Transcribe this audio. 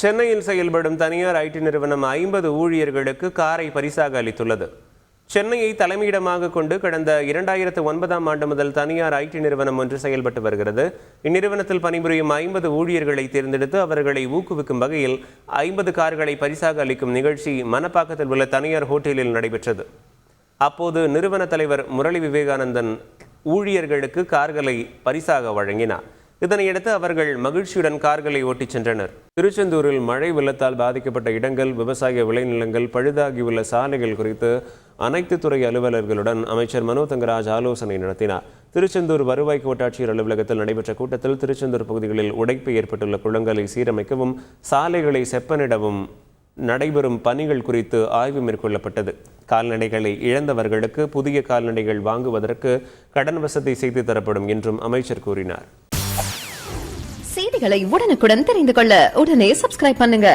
சென்னையில் செயல்படும் தனியார் ஐடி நிறுவனம் 50 ஊழியர்களுக்கு காரை பரிசாக அளித்துள்ளது. சென்னையை தலைமையிடமாக கொண்டு கடந்த 2009ஆம் ஆண்டு முதல் தனியார் ஐடி நிறுவனம் ஒன்று செயல்பட்டு வருகிறது. இந்நிறுவனத்தில் பணிபுரியும் 50 ஊழியர்களை தேர்ந்தெடுத்து அவர்களை ஊக்குவிக்கும் வகையில் 50 கார்களை பரிசாக அளிக்கும் நிகழ்ச்சி மணப்பாக்கத்தில் உள்ள தனியார் ஹோட்டலில் நடைபெற்றது. அப்போது நிறுவன தலைவர் முரளி விவேகானந்தன் ஊழியர்களுக்கு கார்களை பரிசாக வழங்கினார். இதனையடுத்து அவர்கள் மகிழ்ச்சியுடன் கார்களை ஓட்டிச் சென்றனர். திருச்செந்தூரில் மழை வெள்ளத்தால் பாதிக்கப்பட்ட இடங்கள், விவசாய விளைநிலங்கள், பழுதாகியுள்ள சாலைகள் குறித்து அனைத்து துறை அலுவலர்களுடன் அமைச்சர் மனோ தங்கராஜ் ஆலோசனை நடத்தினார். திருச்செந்தூர் வருவாய் கோட்டாட்சியர் அலுவலகத்தில் நடைபெற்ற கூட்டத்தில் திருச்செந்தூர் பகுதிகளில் உடைப்பு ஏற்பட்டுள்ள குளங்களை சீரமைக்கவும் சாலைகளை செப்பனிடவும் நடைபெறும் பணிகள் குறித்து ஆய்வு மேற்கொள்ளப்பட்டது. கால்நடைகளை இழந்தவர்களுக்கு புதிய கால்நடைகள் வாங்குவதற்கு கடன் வசதி செய்து தரப்படும் என்றும் அமைச்சர் கூறினார். செய்திகளை உடனுக்குடன் தெரிந்து கொள்ள உடனே சப்ஸ்கிரைப் பண்ணுங்க.